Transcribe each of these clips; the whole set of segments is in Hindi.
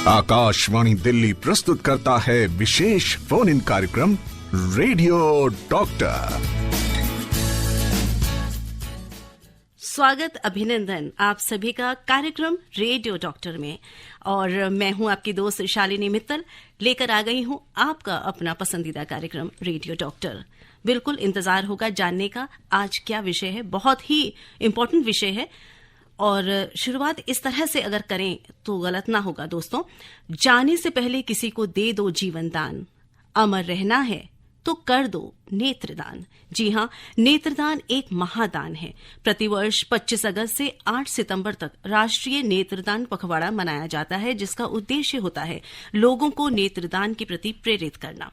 आकाशवाणी दिल्ली प्रस्तुत करता है विशेष फोन इन कार्यक्रम रेडियो डॉक्टर। स्वागत, अभिनंदन आप सभी का कार्यक्रम रेडियो डॉक्टर में। और मैं हूं आपकी दोस्त शालिनी मित्तल, लेकर आ गई हूं आपका अपना पसंदीदा कार्यक्रम रेडियो डॉक्टर। बिल्कुल इंतजार होगा जानने का आज क्या विषय है। बहुत ही इम्पोर्टेंट विषय है और शुरुआत इस तरह से अगर करें तो गलत ना होगा दोस्तों। जाने से पहले किसी को दे दो जीवन दान, अमर रहना है तो कर दो नेत्रदान। जी हाँ, नेत्रदान एक महादान है। प्रतिवर्ष 25 अगस्त से 8 सितंबर तक राष्ट्रीय नेत्रदान पखवाड़ा मनाया जाता है, जिसका उद्देश्य होता है लोगों को नेत्रदान के प्रति प्रेरित करना।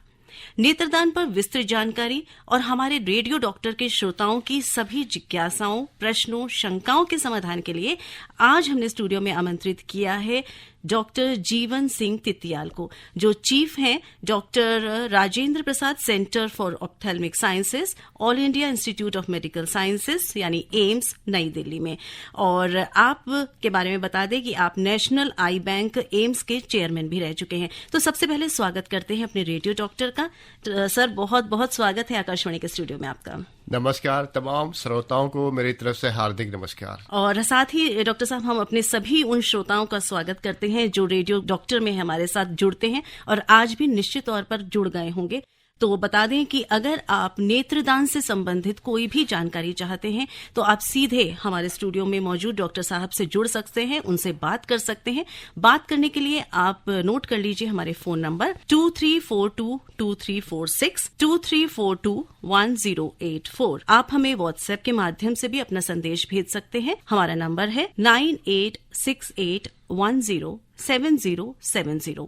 नेत्रदान पर विस्तृत जानकारी और हमारे रेडियो डॉक्टर के श्रोताओं की सभी जिज्ञासाओं, प्रश्नों, शंकाओं के समाधान के लिए आज हमने स्टूडियो में आमंत्रित किया है डॉक्टर जीवन सिंह तितियाल को, जो चीफ हैं doctor Rajendra Prasad centre for ophthalmic sciences, all India institute of medical sciences यानी एम्स, नई दिल्ली में। और आप के बारे में बता दें कि आप नेशनल आई बैंक एम्स के चेयरमैन भी रह चुके हैं। तो सबसे पहले स्वागत करते हैं अपने रेडियो डॉक्टर का। सर, बहुत बहुत स्वागत है आकाशवाणी के स्टूडियो में आपका। नमस्कार, तमाम श्रोताओं को मेरी तरफ से हार्दिक नमस्कार। और साथ ही डॉक्टर साहब, हम अपने सभी उन श्रोताओं का स्वागत करते हैं जो रेडियो डॉक्टर में हमारे साथ जुड़ते हैं और आज भी निश्चित तौर पर जुड़ गए होंगे। तो बता दें कि अगर आप नेत्रदान से संबंधित कोई भी जानकारी चाहते हैं तो आप सीधे हमारे स्टूडियो में मौजूद डॉक्टर साहब से जुड़ सकते हैं, उनसे बात कर सकते हैं। बात करने के लिए आप नोट कर लीजिए हमारे फोन नंबर 23422346, 23421084। आप हमें व्हाट्सएप के माध्यम से भी अपना संदेश भेज सकते हैं। हमारा नंबर है 9868107070।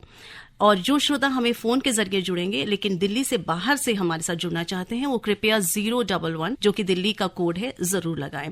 और जो श्रोता हमें फोन के जरिए जुड़ेंगे लेकिन दिल्ली से बाहर से हमारे साथ जुड़ना चाहते हैं, वो कृपया 011 जो कि दिल्ली का कोड है जरूर लगाएं।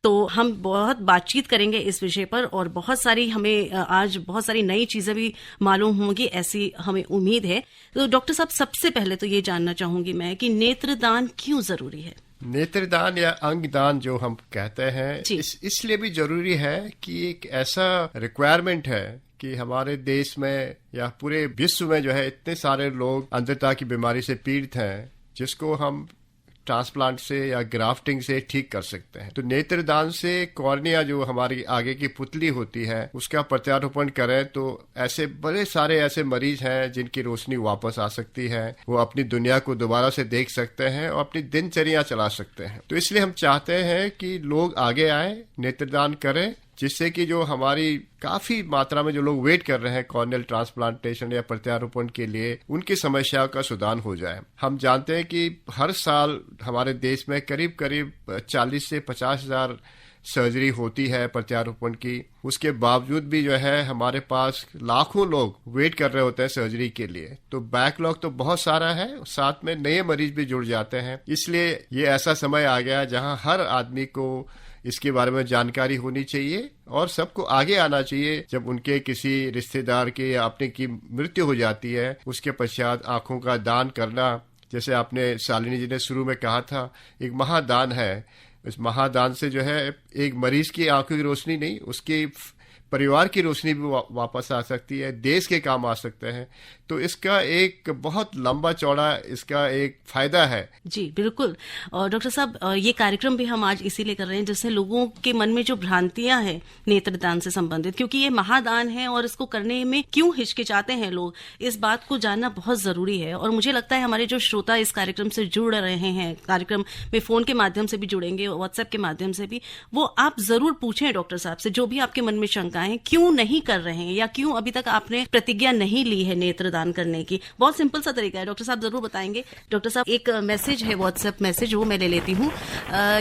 तो हम बहुत बातचीत करेंगे इस विषय पर और बहुत सारी हमें आज बहुत सारी नई चीजें भी मालूम होंगी, ऐसी हमें उम्मीद है। तो डॉक्टर साहब, सबसे पहले तो ये जानना चाहूंगी मैं कि नेत्रदान क्यों जरूरी है? नेत्रदान या अंगदान जो हम कहते हैं, इसलिए भी जरूरी है कि एक ऐसा रिक्वायरमेंट है कि हमारे देश में या पूरे विश्व में जो है इतने सारे लोग अंधता की बीमारी से पीड़ित हैं, जिसको हम ट्रांसप्लांट से या ग्राफ्टिंग से ठीक कर सकते हैं। तो नेत्रदान से कॉर्निया, जो हमारी आगे की पुतली होती है, उसका प्रत्यारोपण करें तो ऐसे बड़े सारे ऐसे मरीज हैं जिनकी रोशनी वापस आ सकती है, वो अपनी दुनिया को दोबारा से देख सकते हैं और अपनी दिनचर्या चला सकते हैं। तो इसलिए हम चाहते हैं कि लोग आगे आए, नेत्रदान करें, जिससे कि जो हमारी काफी मात्रा में जो लोग वेट कर रहे हैं कॉर्नियल ट्रांसप्लांटेशन या प्रत्यारोपण के लिए, उनकी समस्याओं का सुधार हो जाए। हम जानते हैं कि हर साल हमारे देश में करीब करीब 40 से 50 हजार सर्जरी होती है प्रत्यारोपण की। उसके बावजूद भी जो है हमारे पास लाखों लोग वेट कर रहे होते हैं सर्जरी के लिए। तो बैकलॉग तो बहुत सारा है, साथ में नए मरीज भी जुड़ जाते हैं। इसलिए ये ऐसा समय आ गया जहां हर आदमी को इसके बारे में जानकारी होनी चाहिए और सबको आगे आना चाहिए। जब उनके किसी रिश्तेदार के या अपने की मृत्यु हो जाती है, उसके पश्चात आंखों का दान करना, जैसे आपने शालिनी जी ने शुरू में कहा था, एक महादान है। इस महादान से जो है एक मरीज की आंखों की रोशनी नहीं, उसके परिवार की रोशनी भी वापस आ सकती है, देश के काम आ सकते हैं। तो इसका एक बहुत लंबा चौड़ा इसका एक फायदा है। जी बिल्कुल। और डॉक्टर साहब, ये कार्यक्रम भी हम आज इसीलिए कर रहे हैं जिससे लोगों के मन में जो भ्रांतियां हैं नेत्रदान से संबंधित, क्योंकि ये महादान है और इसको करने में क्यों हिचकिचाते हैं लोग, इस बात को जानना बहुत जरूरी है। और मुझे लगता है हमारे जो श्रोता इस कार्यक्रम से जुड़ रहे हैं, कार्यक्रम में फोन के माध्यम से भी जुड़ेंगे, व्हाट्सएप के माध्यम से भी, वो आप जरूर पूछें डॉक्टर साहब से जो भी आपके मन में शंका है, क्यों नहीं कर रहे हैं या क्यों अभी तक आपने प्रतिज्ञा नहीं ली है नेत्रदान करने की। बहुत सिंपल सा तरीका है, डॉक्टर साहब जरूर बताएंगे। डॉक्टर साहब, एक मैसेज है, व्हाट्सएप मैसेज, वो मैं ले लेती हूँ।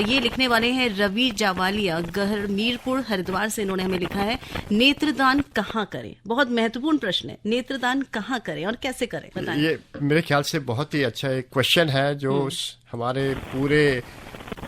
ये लिखने वाले हैं रवि जावालिया, मीरपुर हरिद्वार से। इन्होंने हमें लिखा है, नेत्रदान कहाँ करें? बहुत महत्वपूर्ण प्रश्न है, नेत्रदान कहाँ करें और कैसे करें, बताएं। ये मेरे ख्याल से बहुत ही अच्छा एक क्वेश्चन है जो हमारे पूरे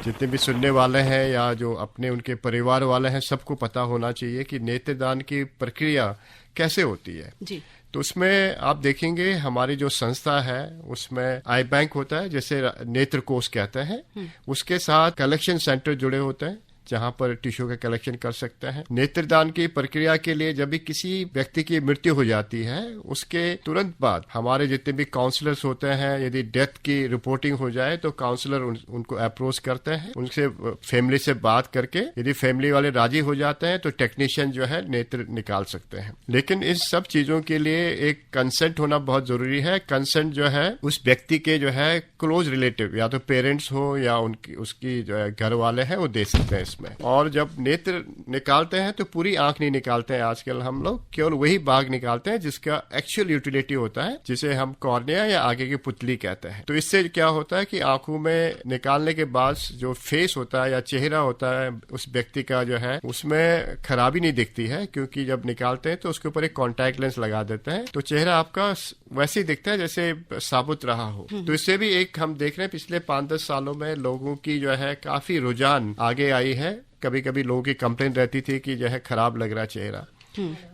जितने भी सुनने वाले हैं या जो अपने उनके परिवार वाले हैं, सबको पता होना चाहिए कि नेत्रदान की प्रक्रिया कैसे होती है। जी। तो उसमें आप देखेंगे हमारी जो संस्था है उसमें आई बैंक होता है, जैसे नेत्र कोष कहते हैं, उसके साथ कलेक्शन सेंटर जुड़े होते हैं, जहाँ पर टिश्यू का कलेक्शन कर सकते हैं। नेत्रदान की प्रक्रिया के लिए जब भी किसी व्यक्ति की मृत्यु हो जाती है, उसके तुरंत बाद हमारे जितने भी काउंसलर्स होते हैं, यदि डेथ की रिपोर्टिंग हो जाए तो काउंसलर उनको अप्रोच करते हैं, उनसे फैमिली से बात करके यदि फैमिली वाले राजी हो जाते हैं तो टेक्नीशियन जो है नेत्र निकाल सकते हैं। लेकिन इस सब चीजों के लिए एक कंसेंट होना बहुत जरूरी है। कंसेंट जो है उस व्यक्ति के जो है क्लोज रिलेटिव, या तो पेरेंट्स हो या उसकी जो है घर वाले हैं, वो दे सकते हैं इसमें। और जब नेत्र निकालते हैं तो पूरी आंख नहीं निकालते हैं आजकल हम लोग, केवल वही भाग निकालते हैं जिसका एक्चुअल यूटिलिटी होता है, जिसे हम कॉर्निया या आगे की पुतली कहते हैं। तो इससे क्या होता है कि आंखों में निकालने के बाद जो फेस होता है या चेहरा होता है उस व्यक्ति का जो है, उसमें खराबी नहीं दिखती है, क्योंकि जब निकालते हैं तो उसके ऊपर एक कॉन्टैक्ट लेंस लगा देते हैं, तो चेहरा आपका वैसे ही दिखता है जैसे साबुत रहा हो। तो इससे भी एक हम देख रहे हैं पिछले 5-10 सालों में लोगों की जो है काफी रुझान आगे आई है। कभी कभी लोगों की कंप्लेंट रहती थी कि जो है खराब लग रहा चेहरा।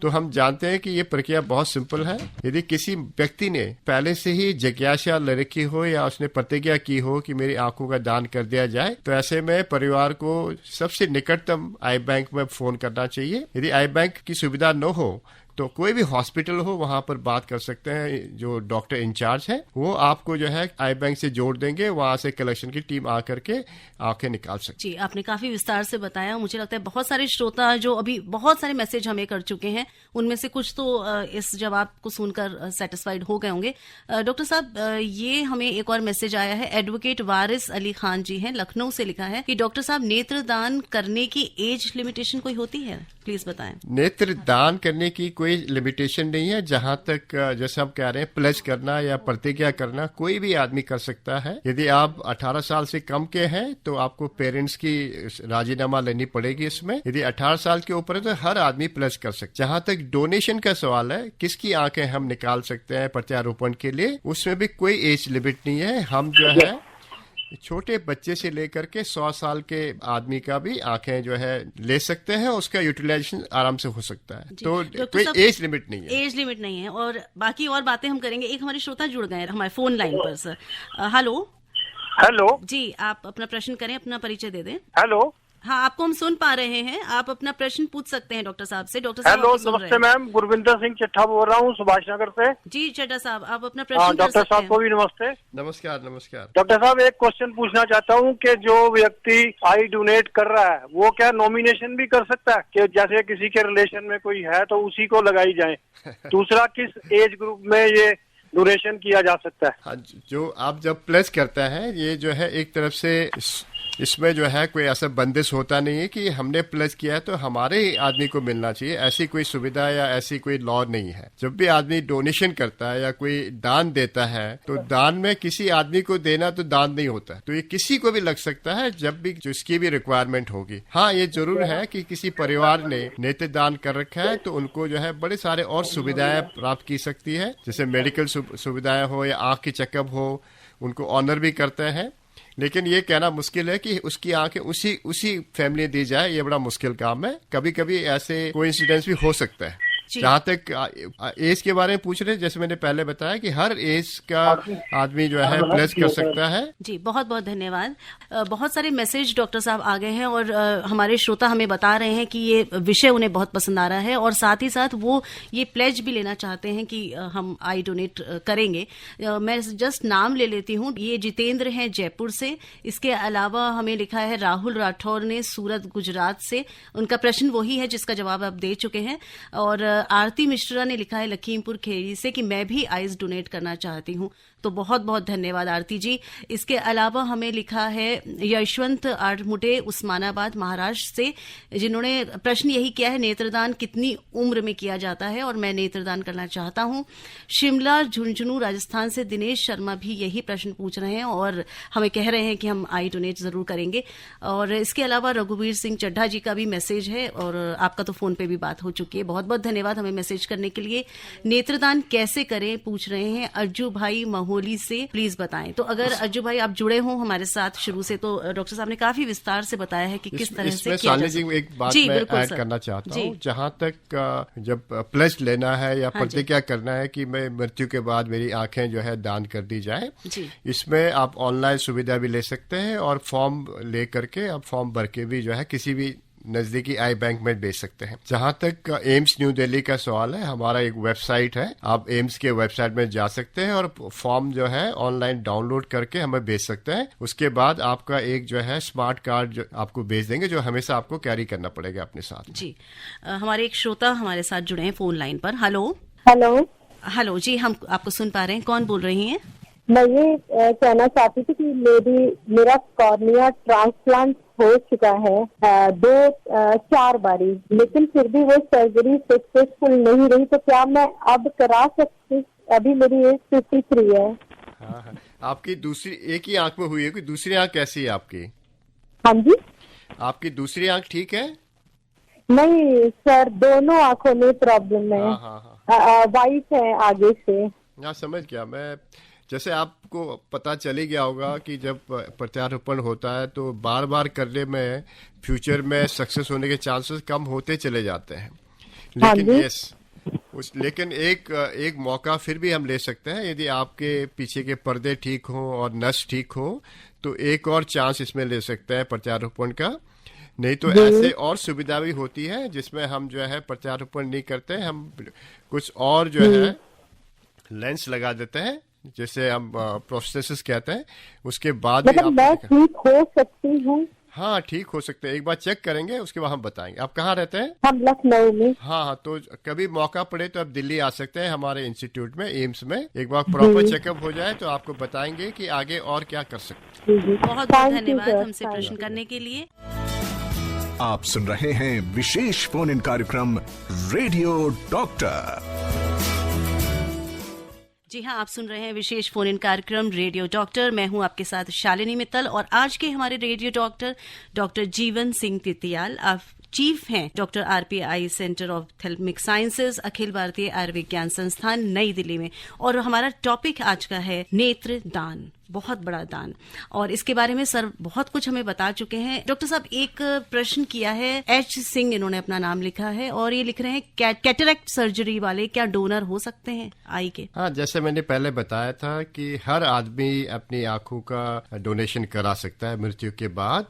तो हम जानते हैं कि ये प्रक्रिया बहुत सिंपल है। यदि किसी व्यक्ति ने पहले से ही जिज्ञासा रखी हो या उसने प्रतिज्ञा की हो कि मेरी आंखों का दान कर दिया जाए, तो ऐसे में परिवार को सबसे निकटतम आई बैंक में फोन करना चाहिए। यदि आई बैंक की सुविधा न हो तो कोई भी हॉस्पिटल हो, वहां पर बात कर सकते हैं। जो डॉक्टर इंचार्ज है वो आपको जो है आई बैंक से जोड़ देंगे, वहां से कलेक्शन की टीम आकर के आंखें निकाल सकती है। जी, आपने काफी विस्तार से बताया। मुझे लगता है बहुत सारे श्रोता जो अभी बहुत सारे मैसेज हमें कर चुके हैं, उनमें से कुछ तो इस जवाब को सुनकर सेटिस्फाइड हो गए होंगे। डॉक्टर साहब, ये हमें एक और मैसेज आया है। एडवोकेट वारिस अली खान जी हैं, लखनऊ से, लिखा है कि डॉक्टर साहब, नेत्रदान करने की एज लिमिटेशन कोई होती है? प्लीज बताएं। नेत्र दान करने की कोई लिमिटेशन नहीं है। जहां तक जैसे हम कह रहे हैं प्लेज करना या प्रतिज्ञा करना, कोई भी आदमी कर सकता है। यदि आप 18 साल से कम के हैं तो आपको पेरेंट्स की राजीनामा लेनी पड़ेगी इसमें। यदि 18 साल के ऊपर है तो हर आदमी प्लेज कर सकता है। जहां तक डोनेशन का सवाल है, किसकी आंखें हम निकाल सकते हैं प्रत्यारोपण के लिए, उसमें भी कोई एज लिमिट नहीं है। हम जो है छोटे बच्चे से लेकर के 100 साल के आदमी का भी आंखें जो है ले सकते हैं, उसका यूटिलाइजेशन आराम से हो सकता है। तो कोई एज लिमिट नहीं है। एज लिमिट नहीं है। और बाकी और बातें हम करेंगे। एक हमारे श्रोता जुड़ गए हैं हमारे फोन लाइन पर। Sir, hello. हेलो जी, आप अपना प्रश्न करें, अपना परिचय दे दें। हेलो। हाँ, आपको हम सुन पा रहे हैं। आप अपना प्रश्न पूछ सकते हैं डॉक्टर साहब से। डॉक्टर साहब, हेलो, नमस्ते मैम, गुरविंदर सिंह चट्ठा बोल रहा हूँ, सुभाष नगर से। जी चड्ढा साहब, आप अपना प्रश्न कर डॉक्टर सकते साहब को भी नमस्ते। नमस्कार। नमस्कार डॉक्टर साहब, एक क्वेश्चन पूछना चाहता हूँ कि जो व्यक्ति आई डोनेट कर रहा है वो क्या नॉमिनेशन भी कर सकता है कि जैसे किसी के रिलेशन में कोई है तो उसी को लगाई जाए? दूसरा, किस एज ग्रुप में ये डोनेशन किया जा सकता है? हाँ, जो आप जब प्लेस करते हैं, ये जो है एक तरफ से इसमें जो है कोई ऐसा बंदिश होता नहीं है कि हमने प्लेस किया है तो हमारे ही आदमी को मिलना चाहिए। ऐसी कोई सुविधा या ऐसी कोई लॉ नहीं है। जब भी आदमी डोनेशन करता है या कोई दान देता है तो दान में किसी आदमी को देना तो दान नहीं होता, तो ये किसी को भी लग सकता है जब भी जिसकी भी रिक्वायरमेंट होगी। हाँ, ये जरूर है कि किसी परिवार ने नेत्र दान कर रखा है तो उनको जो है बड़े सारे और सुविधाएं प्राप्त की सकती है, जैसे मेडिकल सुविधाएं हो या आंख की चेकअप हो, उनको ऑनर भी करते हैं। लेकिन ये कहना मुश्किल है कि उसकी आंखें उसी फैमिली दी जाए, ये बड़ा मुश्किल काम है। कभी कभी ऐसे कोइंसिडेंस भी हो सकता है। जहाँ तक एज के बारे में पूछ रहे, जैसे मैंने पहले बताया कि हर एज का आदमी जो है प्लेस कर सकता है। जी, बहुत बहुत धन्यवाद। बहुत सारे मैसेज डॉक्टर साहब आ गए हैं और हमारे श्रोता हमें बता रहे हैं कि ये विषय उन्हें बहुत पसंद आ रहा है और साथ ही साथ वो ये प्लेज भी लेना चाहते हैं कि हम आई डोनेट करेंगे। मैं जस्ट नाम ले लेती हूँ। ये जितेंद्र हैं जयपुर से। इसके अलावा हमें लिखा है राहुल राठौर ने सूरत गुजरात से। उनका प्रश्न वही है जिसका जवाब आप दे चुके हैं। और आरती मिश्रा ने लिखा है लखीमपुर खेड़ी से कि मैं भी आइज डोनेट करना चाहती हूँ। तो बहुत बहुत धन्यवाद आरती जी। इसके अलावा हमें लिखा है यशवंत आठमुटे उस्मानाबाद महाराष्ट्र से, जिन्होंने प्रश्न यही किया है नेत्रदान कितनी उम्र में किया जाता है और मैं नेत्रदान करना चाहता हूं। शिमला झुंझुनू राजस्थान से दिनेश शर्मा भी यही प्रश्न पूछ रहे हैं और हमें कह रहे हैं कि हम आई डोनेट जरूर करेंगे। और इसके अलावा रघुवीर सिंह चड्ढा जी का भी मैसेज है और आपका तो फोन पे भी बात हो चुकी है। बहुत बहुत धन्यवाद हमें मैसेज करने के लिए। नेत्रदान कैसे करें पूछ रहे हैं अज्जू भाई महू कोहली से प्लीज बताएं। तो अगर अज्जू भाई आप जुड़े हों हमारे साथ शुरू से, तो डॉक्टर साहब ने काफी विस्तार से बताया है कि किस तरह से किया जा सकता है। एक बात मैं ऐड करना चाहता हूँ, जहाँ तक जब प्लेज लेना है या प्रतिज्ञा करना है कि मैं मृत्यु के बाद मेरी आंखें जो है दान कर दी जाए, इसमें आप ऑनलाइन सुविधा भी ले सकते हैं और फॉर्म ले करके आप फॉर्म भर के भी जो है किसी भी नजदीकी आई बैंक में भेज सकते हैं। जहां तक एम्स न्यू दिल्ली का सवाल है, हमारा एक वेबसाइट है, आप एम्स के वेबसाइट में जा सकते हैं और फॉर्म जो है ऑनलाइन डाउनलोड करके हमें भेज सकते हैं। उसके बाद आपका एक जो है स्मार्ट कार्ड जो आपको भेज देंगे, जो हमेशा आपको कैरी करना पड़ेगा अपने साथ। जी, हमारे एक श्रोता हमारे साथ जुड़े हैं फोन लाइन पर। हेलो हेलो जी, हम आपको सुन पा रहे हैं। कौन बोल रही हैं? मैं ये कहना चाहती थी कि मेरा कॉर्निया ट्रांसप्लांट हो चुका है 2-4 बारी, लेकिन फिर भी वो सर्जरी सक्सेसफुल नहीं रही, तो क्या मैं अब करा सकती? अभी मेरी एज 53 है। हाँ। आपकी दूसरी एक ही आंख में हुई है, कि दूसरी आंख कैसी है आपकी? हाँ जी, आपकी दूसरी आंख ठीक है? नहीं सर, दोनों आंखों में प्रॉब्लम है। वाइट है आगे से। हाँ, समझ गया मैं। जैसे आपको पता चली गया होगा कि जब प्रत्यारोपण होता है तो बार बार करने में फ्यूचर में सक्सेस होने के चांसेस कम होते चले जाते हैं, लेकिन एक मौका फिर भी हम ले सकते हैं। यदि आपके पीछे के पर्दे ठीक हों और नस ठीक हो तो एक और चांस इसमें ले सकते हैं प्रत्यारोपण का। नहीं तो ऐसे और सुविधा भी होती है जिसमें हम जो है प्रत्यारोपण नहीं करते, हम कुछ और जो है लेंस लगा देते हैं, जैसे हम प्रोस्थेसिस कहते हैं। उसके बाद मतलब मैं ठीक हो सकती हूँ? हाँ, ठीक हो सकते हैं। एक बार चेक करेंगे, उसके बाद हम बताएंगे। आप कहाँ रहते हैं? हम लखनऊ में। हाँ, तो कभी मौका पड़े तो आप दिल्ली आ सकते हैं हमारे इंस्टीट्यूट में, एम्स में। एक बार प्रॉपर चेकअप हो जाए तो आपको बताएंगे कि आगे और क्या कर सकते हैं। बहुत बहुत धन्यवाद हमसे प्रश्न करने के लिए। आप सुन रहे हैं विशेष फोन इन कार्यक्रम रेडियो डॉक्टर। जी हाँ, आप सुन रहे हैं विशेष फोन इन कार्यक्रम रेडियो डॉक्टर। मैं हूं आपके साथ शालिनी मित्तल और आज के हमारे radio doctor doctor Jeevan Singh Titiyal. आप चीफ हैं doctor RPI centre of ophthalmic sciences, Akhil Bharatiya Ayurvigyan संस्थान, नई दिल्ली में। और हमारा टॉपिक आज का है नेत्र दान, बहुत बड़ा दान। और इसके बारे में सर बहुत कुछ हमें बता चुके हैं। डॉक्टर साहब, एक प्रश्न किया है, H सिंह इन्होंने अपना नाम लिखा है और ये लिख रहे हैं कैटरेक्ट सर्जरी वाले क्या डोनर हो सकते हैं आई के? हाँ, जैसे मैंने पहले बताया था कि हर आदमी अपनी आंखों का डोनेशन करा सकता है मृत्यु के बाद।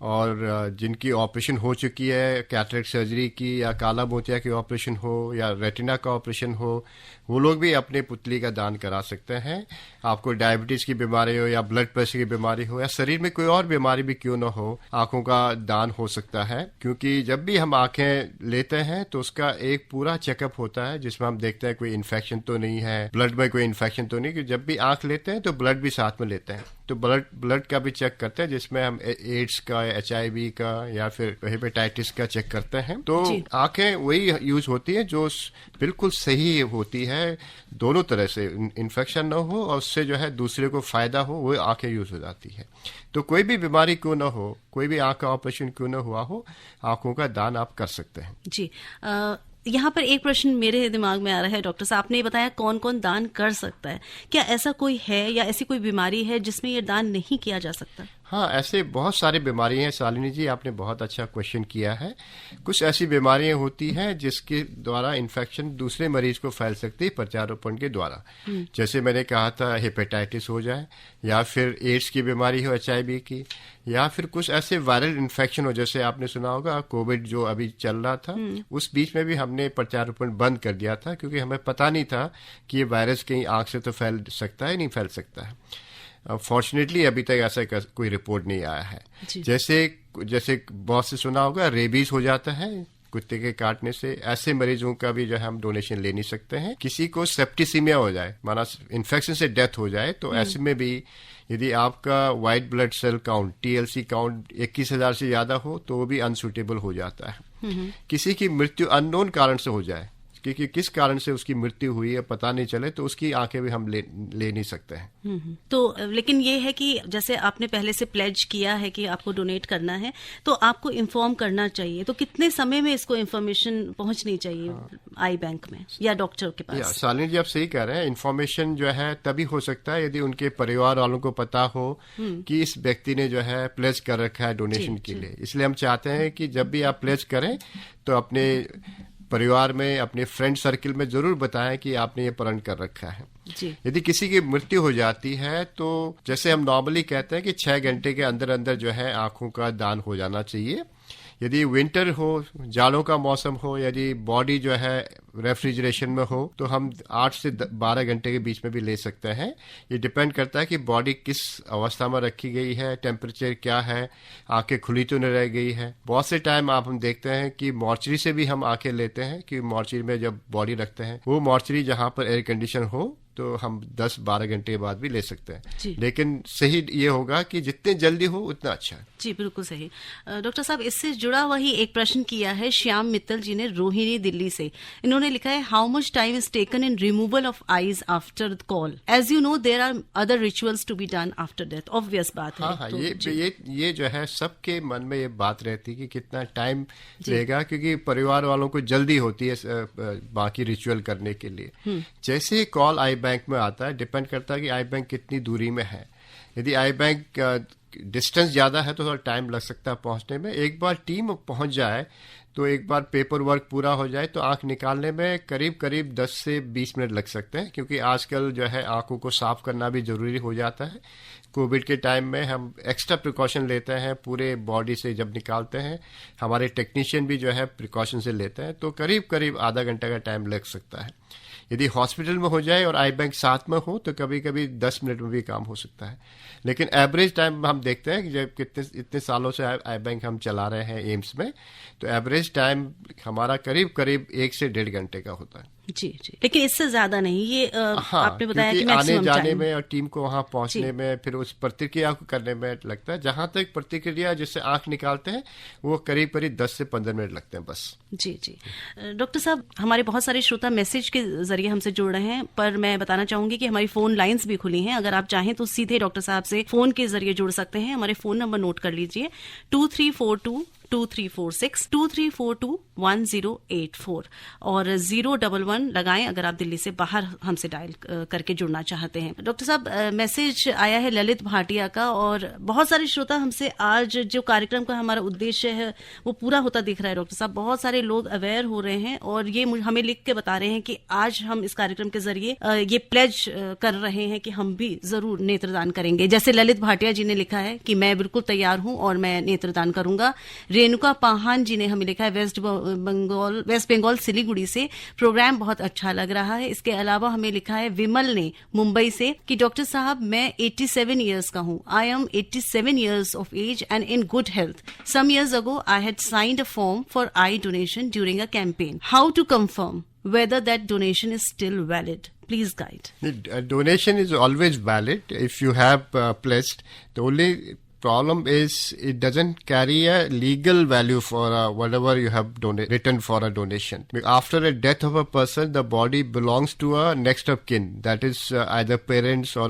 और जिनकी ऑपरेशन हो चुकी है कैटरेक्ट सर्जरी की, या काला मोतिया की ऑपरेशन हो, या रेटिना का ऑपरेशन हो, वो लोग भी अपने पुतली का दान करा सकते हैं। आपको डायबिटीज की बीमारी हो या ब्लड प्रेशर की बीमारी हो या शरीर में कोई और बीमारी भी क्यों ना हो, आंखों का दान हो सकता है। क्योंकि जब भी हम आंखें लेते हैं तो उसका एक पूरा चेकअप होता है जिसमें हम देखते हैं कोई इन्फेक्शन तो नहीं है, ब्लड में कोई इन्फेक्शन तो नहीं। जब भी आंख लेते हैं तो ब्लड भी साथ में लेते हैं, तो ब्लड का भी चेक करते हैं, जिसमें हम एड्स का, HIV का या फिर हेपेटाइटिस का चेक करते हैं। तो आंखें वही यूज होती है जो बिल्कुल सही होती है, दोनों तरह से इन्फेक्शन ना हो और उससे जो है दूसरे को फायदा हो, वो आंखें यूज हो जाती है। तो कोई भी बीमारी क्यों ना हो, कोई भी आंख का ऑपरेशन क्यों ना हुआ हो, आंखों का दान आप कर सकते हैं। जी, यहाँ पर एक प्रश्न मेरे दिमाग में आ रहा है डॉक्टर साहब, आपने बताया कौन कौन दान कर सकता है, क्या ऐसा कोई है या ऐसी कोई बीमारी है जिसमें ये दान नहीं किया जा सकता? हाँ, ऐसे बहुत सारी बीमारियां हैं शालिनी जी, आपने बहुत अच्छा क्वेश्चन किया है। कुछ ऐसी बीमारियां होती हैं जिसके द्वारा इन्फेक्शन दूसरे मरीज को फैल सकती है प्रत्यारोपण के द्वारा। जैसे मैंने कहा था, हेपेटाइटिस हो जाए, या फिर एड्स की बीमारी हो, HIV की, या फिर कुछ ऐसे वायरल इन्फेक्शन हो। जैसे आपने सुना होगा कोविड जो अभी चल रहा था, उस बीच में भी हमने प्रत्यारोपण बंद कर दिया था क्योंकि हमें पता नहीं था कि ये वायरस कहीं आंख से तो फैल सकता है, नहीं फैल सकता है। फॉर्चुनेटली अभी तक ऐसा कोई रिपोर्ट नहीं आया है। जैसे बहुत से सुना होगा, रेबीज हो जाता है कुत्ते के काटने से, ऐसे मरीजों का भी जो है हम डोनेशन ले नहीं सकते हैं। किसी को सेप्टिसीमिया हो जाए, माना इन्फेक्शन से डेथ हो जाए, तो ऐसे में भी यदि आपका white blood cell count, TLC count 21,000 से ज्यादा हो तो वो भी अनसुटेबल हो जाता है। किसी की मृत्यु अननोन कारण से हो जाए, क्योंकि किस कारण से उसकी मृत्यु हुई है पता नहीं चले तो उसकी आंखें भी हम ले नहीं सकते हैं। तो लेकिन ये है कि जैसे आपने पहले से प्लेज किया है कि आपको डोनेट करना है तो आपको इन्फॉर्म करना चाहिए, तो कितने समय में इसको इन्फॉर्मेशन पहुंचनी चाहिए आई बैंक में या डॉक्टर के पास? शालिनी जी आप सही कह रहे हैं, इन्फॉर्मेशन जो है तभी हो सकता है यदि उनके परिवार वालों को पता हो कि इस व्यक्ति ने जो है प्लेज कर रखा है डोनेशन के लिए। इसलिए हम चाहते हैं कि जब भी आप प्लेज करें तो अपने परिवार में, अपने फ्रेंड सर्किल में जरूर बताएं कि आपने ये प्रण कर रखा है। यदि किसी की मृत्यु हो जाती है तो जैसे हम नॉर्मली कहते हैं कि 6 घंटे के अंदर अंदर जो है आंखों का दान हो जाना चाहिए। यदि विंटर हो, जाड़ों का मौसम हो, यदि बॉडी जो है रेफ्रिजरेशन में हो तो हम 8 से 12 घंटे के बीच में भी ले सकते हैं। ये डिपेंड करता है कि बॉडी किस अवस्था में रखी गई है, टेम्परेचर क्या है, आंखें खुली तो नहीं रह गई है। बहुत से टाइम हम देखते हैं कि मॉर्चरी से भी हम आंखें लेते हैं कि मॉर्चरी में जब बॉडी रखते हैं वो मॉर्चरी जहां पर एयर कंडीशन हो तो हम 10-12 घंटे के बाद भी ले सकते हैं। लेकिन सही ये होगा कि जितने जल्दी हो उतना अच्छा है। जी बिल्कुल सही। डॉक्टर साहब, इससे जुड़ा हुआ ही एक प्रश्न किया है श्याम मित्तल जी ने रोहिणी दिल्ली से। इन्होंने लिखा है, how much time is taken in removal of eyes after the call? As you know there are other rituals to be done after death. Obvious बात है। हाँ, ये जो है सबके मन में ये बात रहती है कि कितना टाइम लेगा, क्योंकि परिवार वालों को जल्दी होती है बाकी रिचुअल करने के लिए। जैसे कॉल आई बैंक में आता है, डिपेंड करता है कि आई बैंक कितनी दूरी में है। यदि आई बैंक डिस्टेंस ज्यादा है तो थोड़ा टाइम लग सकता है पहुंचने में। एक बार टीम पहुंच जाए तो एक बार पेपर वर्क पूरा हो जाए तो आंख निकालने में करीब 10 से 20 मिनट लग सकते हैं, क्योंकि आजकल जो है आंखों को साफ करना भी जरूरी हो जाता है। कोविड के टाइम में हम एक्स्ट्रा प्रिकॉशन लेते हैं, पूरे बॉडी से जब निकालते हैं हमारे टेक्नीशियन भी जो है प्रिकॉशन से लेते हैं, तो करीब आधा घंटा का टाइम लग सकता है। यदि हॉस्पिटल में हो जाए और आई बैंक साथ में हो तो कभी 10 मिनट में भी काम हो सकता है। लेकिन एवरेज टाइम हम देखते हैं कि जब इतने सालों से आई बैंक हम चला रहे हैं एम्स में, तो एवरेज टाइम हमारा करीब 1 से 1.5 घंटे का होता है। जी। लेकिन इससे ज्यादा नहीं। ये आपने बताया कि आने जाने में और टीम को वहां पहुंचने में, फिर उस प्रतिक्रिया को करने में लगता है। जहां तक प्रतिक्रिया जिससे आंख निकालते हैं वो करीब 10 से 15 मिनट लगते हैं बस। जी। डॉक्टर साहब, हमारे बहुत सारे श्रोता मैसेज के जरिए हमसे जुड़ रहे हैं, पर मैं बताना चाहूंगी कि हमारी फोन लाइंस भी खुली हैं। अगर आप चाहें तो सीधे डॉक्टर साहब से फोन के जरिए जुड़ सकते हैं। हमारे फोन नंबर नोट कर लीजिए, 2342-2346, 2342-1084 और 011 लगाएं अगर आप दिल्ली से बाहर हमसे डायल करके जुड़ना चाहते हैं। डॉक्टर साहब, मैसेज आया है ललित भाटिया का, और बहुत सारे श्रोता हमसे आज जो कार्यक्रम का हमारा उद्देश्य है वो पूरा होता दिख रहा है। डॉक्टर साहब, बहुत सारे लोग अवेयर हो रहे हैं और ये हमें लिख के बता रहे हैं कि आज हम इस कार्यक्रम के जरिए ये प्लेज कर रहे हैं कि हम भी जरूर नेत्रदान करेंगे। जैसे ललित भाटिया जी ने लिखा है कि मैं बिल्कुल तैयार हूं और मैं नेत्रदान करूंगा। रेणुका पाहान जी ने हमें लिखा है वेस्ट बंगाल सिलीगुड़ी से, प्रोग्राम बहुत अच्छा लग रहा है। इसके अलावा हमें लिखा है विमल ने मुंबई से कि डॉक्टर साहब, मैं 87 ईयर्स का हूं। I am 87 years of age and in good health. Some years ago I had signed a form for eye donation during a campaign. How to confirm whether that donation is still valid? Please guide. The donation is always valid if you have pledged. The only problem is it doesn't carry a legal value for whatever you have written for a donation. After a death of a person, the body belongs to a next of kin, that is either parents or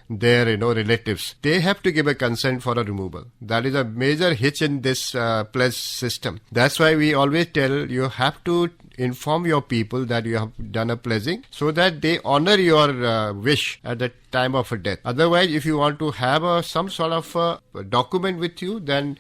their relatives. They have to give a consent for a removal. That is a major hitch in this pledge system. That's why we always tell you have to inform your people that you have done a pledging so that they honor your wish at the time of a death. Otherwise, if you want to have some sort of document with you, then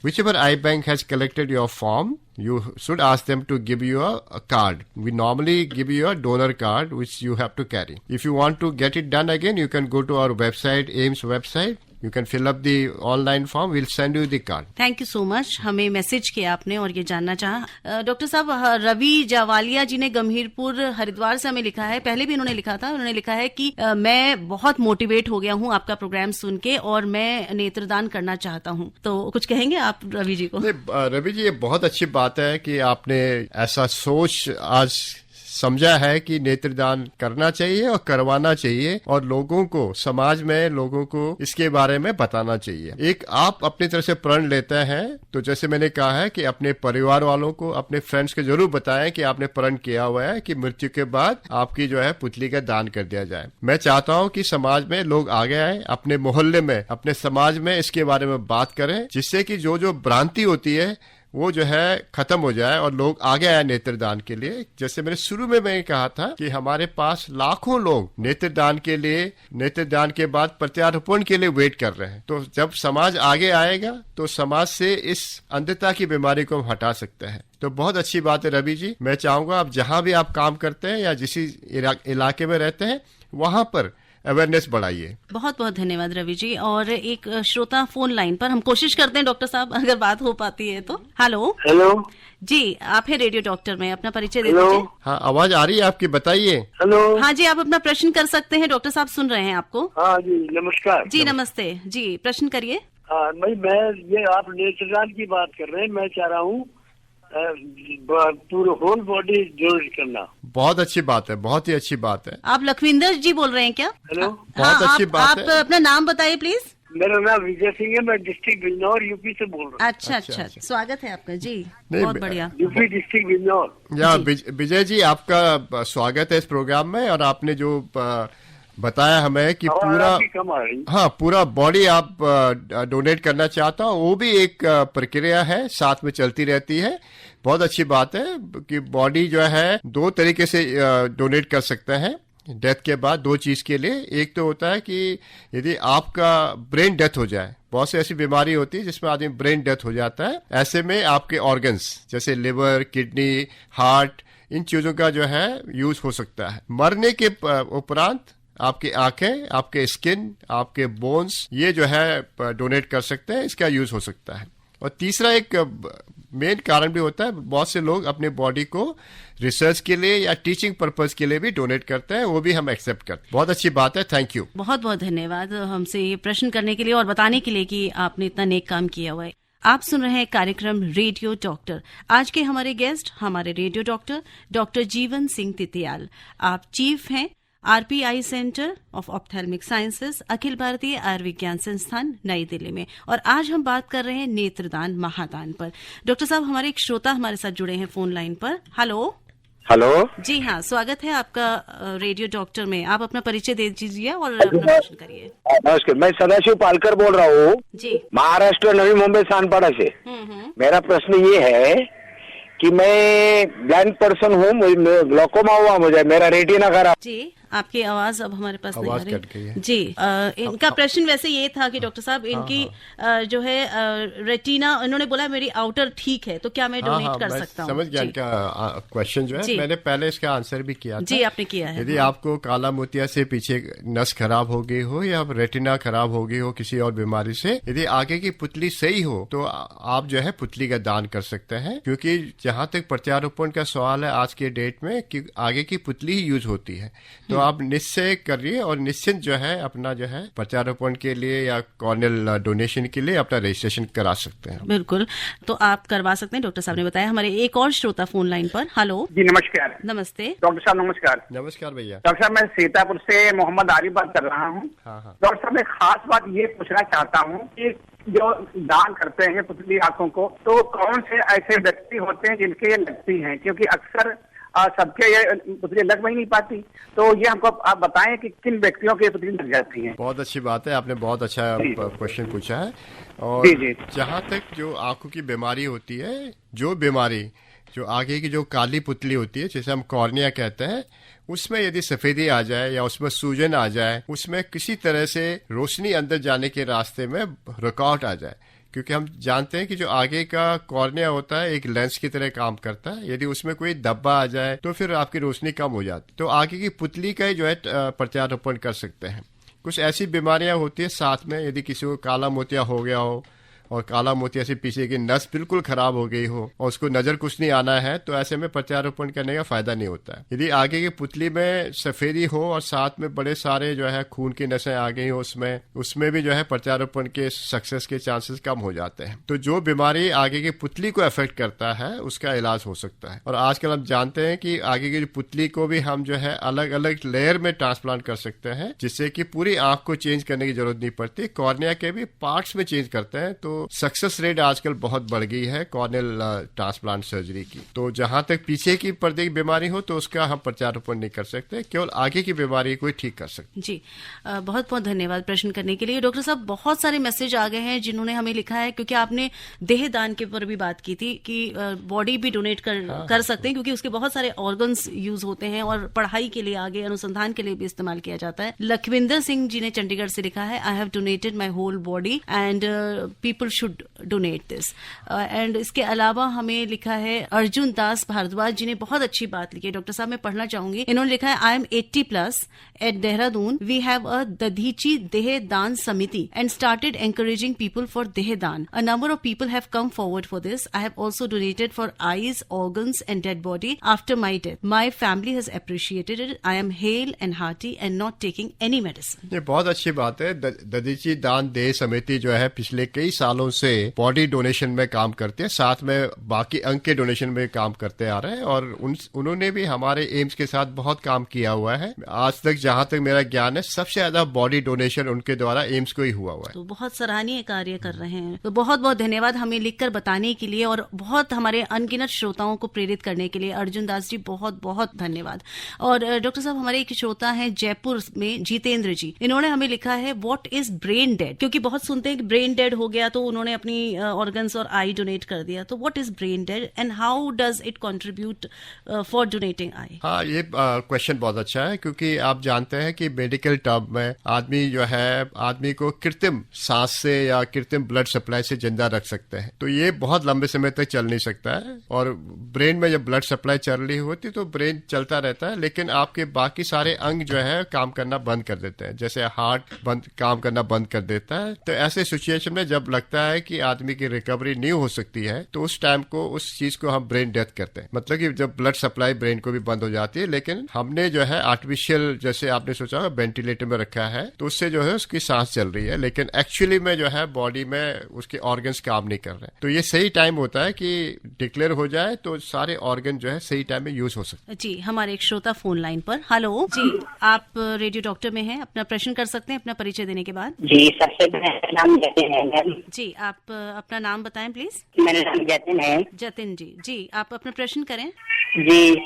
whichever iBank has collected your form, you should ask them to give you a card. We normally give you a donor card which you have to carry. If you want to get it done again, you can go to our website, AIMS website. You can fill up the online form. We'll send you the card. Thank you so much. हमें मैसेज किया आपने और ये जानना चाहा। डॉक्टर साहब, रवि जावालिया जी ने गंभीरपुर हरिद्वार से हमें लिखा है। पहले भी उन्होंने लिखा था। उन्होंने लिखा है कि मैं बहुत मोटिवेट हो गया हूँ आपका प्रोग्राम सुन के और मैं नेत्रदान करना चाहता हूँ। तो कुछ कहेंगे आप रवि जी को? रवि जी, ये बहुत अच्छी बात है कि आपने ऐसा सोच आज समझा है कि नेत्रदान करना चाहिए और करवाना चाहिए, और लोगों को, समाज में लोगों को इसके बारे में बताना चाहिए। एक आप अपनी तरफ से प्रण लेते हैं, तो जैसे मैंने कहा है कि अपने परिवार वालों को, अपने फ्रेंड्स को जरूर बताएं कि आपने प्रण किया हुआ है कि मृत्यु के बाद आपकी जो है पुतली का दान कर दिया जाए। मैं चाहता हूं कि समाज में लोग आगे आए, अपने मोहल्ले में, अपने समाज में इसके बारे में बात करें, जिससे कि जो जो भ्रांति होती है वो जो है खत्म हो जाए और लोग आगे आए नेत्रदान के लिए। जैसे मैंने शुरू में मैंने कहा था कि हमारे पास लाखों लोग नेत्रदान के लिए, नेत्रदान के बाद प्रत्यारोपण के लिए वेट कर रहे हैं। तो जब समाज आगे आएगा तो समाज से इस अंधता की बीमारी को हम हटा सकते हैं। तो बहुत अच्छी बात है रवि जी। मैं चाहूंगा आप जहां भी आप काम करते हैं या जिस इलाके में रहते हैं वहां पर अवेयरनेस बढ़ाइए। बहुत बहुत धन्यवाद रवि जी। और एक श्रोता फोन लाइन पर, हम कोशिश करते हैं डॉक्टर साहब अगर बात हो पाती है तो। हेलो जी, आप है रेडियो डॉक्टर में, अपना परिचय दे दीजिए। हाँ, आवाज आ रही है आपकी, बताइए। हेलो। हाँ जी, आप अपना प्रश्न कर सकते हैं, डॉक्टर साहब सुन रहे हैं आपको। हाँ जी, नमस्कार जी। नमस्ते जी, प्रश्न करिए। हाँ, मैं ये आप नेत्रदान की बात कर रहे हैं, मैं चाह रहा हूँ पूरे होल बॉडी डोनेट करना। बहुत अच्छी बात है, बहुत ही अच्छी बात है। आप लखविंदर जी बोल रहे हैं क्या? हेलो। बहुत अच्छी बात है। आप अपना नाम बताइए प्लीज। मेरा नाम विजय सिंह है, मैं डिस्ट्रिक्ट बिजनौर यूपी से बोल रहा हूँ। अच्छा, स्वागत है आपका जी, बहुत बढ़िया। UP district Bijnor. या विजय जी, आपका स्वागत है इस प्रोग्राम में। और आपने जो बताया हमें कि पूरा बॉडी आप डोनेट करना चाहता हो, वो भी एक प्रक्रिया है, साथ में चलती रहती है। बहुत अच्छी बात है कि बॉडी जो है दो तरीके से डोनेट कर सकते हैं डेथ के बाद, दो चीज के लिए। एक तो होता है कि यदि आपका ब्रेन डेथ हो जाए, बहुत सी ऐसी बीमारी होती है जिसमें आदमी ब्रेन डेथ हो जाता है, ऐसे में आपके ऑर्गन्स जैसे लिवर, किडनी, हार्ट, इन चीजों का जो है यूज हो सकता है। मरने के उपरांत आपकी आंखें, आपके स्किन, आपके बोन्स, ये जो है डोनेट कर सकते हैं, इसका यूज हो सकता है। और तीसरा एक मेन कारण भी होता है, बहुत से लोग अपने बॉडी को रिसर्च के लिए या टीचिंग पर्पस के लिए भी डोनेट करते हैं, वो भी हम एक्सेप्ट करते हैं। बहुत अच्छी बात है, थैंक यू। बहुत बहुत धन्यवाद हमसे ये प्रश्न करने के लिए और बताने के लिए कि आपने इतना नेक काम किया हुआ है। आप सुन रहे हैं कार्यक्रम रेडियो डॉक्टर। आज के हमारे गेस्ट, हमारे radio doctor doctor Jeevan Singh Titiyal. आप चीफ हैं RPI centre of ophthalmic sciences, Akhil Bharatiya Ayurvigyan संस्थान, नई दिल्ली में। और आज हम बात कर रहे हैं नेत्रदान महादान पर। डॉक्टर साहब, हमारे एक श्रोता हमारे साथ जुड़े हैं फोन लाइन पर। हेलो जी हाँ, स्वागत है आपका रेडियो डॉक्टर में। आप अपना परिचय दे दीजिए और अपना प्रश्न करिए। नमस्कार, मैं सदाशिव पालकर बोल रहा हूँ जी, महाराष्ट्र, नवी मुंबई, सानपाड़ा से। मेरा प्रश्न ये है कि मैं ब्लाइंड पर्सन हूँ, ग्लोकोमा हुआ मुझे, मेरा रेटिना खराब। जी, आपकी आवाज अब हमारे पास नहीं आ रही जी। इनका प्रश्न वैसे ये था कि डॉक्टर साहब, इनकी जो है रेटिना, इन्होंने बोला मेरी आउटर ठीक है, तो क्या मैं डोनेट कर सकता हूँ? समझ गया इनका क्वेश्चन जो है। मैंने पहले इसका आंसर भी किया था। जी, आपने किया है। यदि आपको काला मोतिया से पीछे नस खराब हो गई हो या रेटिना खराब हो गई हो किसी और बीमारी से, यदि आगे की पुतली सही हो तो आप जो है पुतली का दान कर सकते हैं। क्योंकि जहां तक प्रत्यारोपण का सवाल है आज के डेट में, कि आगे की पुतली ही यूज होती है, तो आप निश्चय करिए और निश्चिंत जो है अपना जो है प्रत्यारोपण के लिए या कॉर्नियल डोनेशन के लिए अपना रजिस्ट्रेशन करा सकते हैं। बिल्कुल, तो आप करवा सकते हैं, डॉक्टर साहब ने बताया। हमारे एक और श्रोता फोन लाइन पर। हेलो जी, नमस्कार। नमस्ते डॉक्टर साहब, नमस्कार। नमस्कार भैया। डॉक्टर साहब, मैं सीतापुर से मोहम्मद आरिफ बात कर रहा हूँ। डॉक्टर साहब, मैं खास बात ये पूछना चाहता हूँ कि जो दान करते हैं पुतली आंखों को, तो कौन से ऐसे व्यक्ति होते हैं जिनके ये लगती हैं? क्योंकि अक्सर सबके ये पुतली लग ही नहीं पाती, तो ये हमको आप बताएं कि किन व्यक्तियों की पुतली लग जाती है। बहुत अच्छी बात है, आपने बहुत अच्छा क्वेश्चन पूछा है। और जहाँ तक जो आंखों की बीमारी होती है, जो बीमारी जो आगे की जो काली पुतली होती है, जैसे हम कॉर्निया कहते हैं, उसमें यदि सफेदी आ जाए या उसमें सूजन आ जाए, उसमें किसी तरह से रोशनी अंदर जाने के रास्ते में रुकावट आ जाए, क्योंकि हम जानते हैं कि जो आगे का कॉर्निया होता है एक लेंस की तरह काम करता है, यदि उसमें कोई धब्बा आ जाए तो फिर आपकी रोशनी कम हो जाती है। तो आगे की पुतली का ही जो है प्रत्यारोपण कर सकते हैं। कुछ ऐसी बीमारियां होती है साथ में, यदि किसी को काला मोतिया हो गया हो और काला मोतिया से पीछे की नस बिल्कुल खराब हो गई हो और उसको नजर कुछ नहीं आना है, तो ऐसे में प्रत्यारोपण करने का फायदा नहीं होता है। यदि आगे की पुतली में सफेदी हो और साथ में बड़े सारे जो है खून की नसें आ गई हो उसमें भी जो है प्रत्यारोपण के सक्सेस के चांसेस कम हो जाते हैं। तो जो बीमारी आगे की पुतली को अफेक्ट करता है उसका इलाज हो सकता है। और आजकल हम जानते हैं कि आगे की पुतली को भी हम जो है अलग अलग लेयर में ट्रांसप्लांट कर सकते हैं, जिससे कि पूरी आंख को चेंज करने की जरूरत नहीं पड़ती, कॉर्निया के भी पार्ट्स में चेंज करते हैं। तो सक्सेस रेट आजकल बहुत बढ़ गई है कॉर्नियल ट्रांसप्लांट सर्जरी की। तो जहां तक पीछे की पर्दे की बीमारी हो तो उसका हम प्रत्यारोपण नहीं कर सकते, केवल आगे की बीमारी को ठीक कर सकते। जी, बहुत बहुत धन्यवाद प्रश्न करने के लिए। डॉक्टर साहब, बहुत सारे मैसेज आ गए हैं जिन्होंने हमें लिखा है, क्योंकि आपने देह दान के ऊपर भी बात की थी कि बॉडी भी डोनेट कर सकते हैं, क्योंकि उसके बहुत सारे ऑर्गन्स यूज होते हैं और पढ़ाई के लिए, आगे अनुसंधान के लिए भी इस्तेमाल किया जाता है। लखविंदर सिंह जी ने चंडीगढ़ से लिखा है, I have donated my whole body and people should donate this. And इसके अलावा हमें लिखा है अर्जुन दास भारद्वाज जी ने बहुत अच्छी बात लिखी है। डॉक्टर साहब मैं पढ़ना चाहूंगी, इन्होंने लिखा है, I am 80+ at Dehradun, we have a Dadhichi Deh Dan Samiti and started encouraging people for देह दान. A number of people have come forward for this. I have also donated for eyes, organs and dead body after my death. My family has appreciated it. I am hale and hearty and not taking any medicine. ये बहुत अच्छी बात है। दधीची दान देह समिति जो है पिछले कई सालों से बॉडी डोनेशन में काम करते हैं, साथ में बाकी अंग के डोनेशन में काम करते आ रहे हैं और उन्होंने भी हमारे एम्स के साथ बहुत काम किया हुआ है। आज तक जहां तक मेरा ज्ञान है सबसे ज्यादा बॉडी डोनेशन उनके द्वारा एम्स को ही हुआ है। तो बहुत सराहनीय कार्य कर रहे हैं। तो बहुत बहुत धन्यवाद हमें लिखकर बताने के लिए और बहुत हमारे अनगिनत श्रोताओं को प्रेरित करने के लिए। अर्जुन दास जी बहुत बहुत धन्यवाद। और डॉक्टर साहब हमारे एक श्रोता हैं जयपुर में, जितेंद्र जी, इन्होंने हमें लिखा है, व्हाट इज ब्रेन डेड? क्योंकि बहुत सुनते हैं कि ब्रेन डेड हो गया तो उन्होंने अपनी ऑर्गन्स और आई डोनेट कर दिया। तो what is brain dead and how does it contribute for donating eye? हाँ, ये क्वेश्चन बहुत अच्छा है, क्योंकि आप जानते हैं कि मेडिकल टर्म में आदमी को कृत्रिम सांस से या कृत्रिम ब्लड सप्लाई से जिंदा रख सकते हैं। तो ये बहुत लंबे समय तक चल नहीं सकता है। और ब्रेन में जब ब्लड सप्लाई चल रही होती तो ब्रेन चलता रहता है, लेकिन आपके बाकी सारे अंग जो है काम करना बंद कर देते हैं, जैसे हार्ट काम करना बंद कर देता है। तो ऐसे सिचुएशन में जब लगता है कि आदमी की रिकवरी नहीं हो सकती है तो उस टाइम को, उस चीज को हम ब्रेन डेथ करते हैं। मतलब कि जब ब्लड सप्लाई ब्रेन को भी बंद हो जाती है, लेकिन हमने जो है आर्टिफिशियल, जैसे आपने सोचा वेंटिलेटर में रखा है तो उससे जो है उसकी सांस चल रही है, लेकिन एक्चुअली में जो है बॉडी में उसके ऑर्गन्स काम नहीं कर रहे। तो ये सही टाइम होता है कि डिक्लेयर हो जाए तो सारे ऑर्गन जो है सही टाइम में यूज हो सकते हैं। जी, हमारे एक श्रोता फोन लाइन पर। हेलो जी, आप रेडियो डॉक्टर में हैं, अपना प्रश्न कर सकते हैं अपना परिचय देने के बाद। जी, सबसे पहले नाम जतिन है मैम। जी, आप अपना नाम बताएं प्लीज। मेरा नाम जतिन है। जतिन जी, जी आप अपना प्रश्न करें। जी,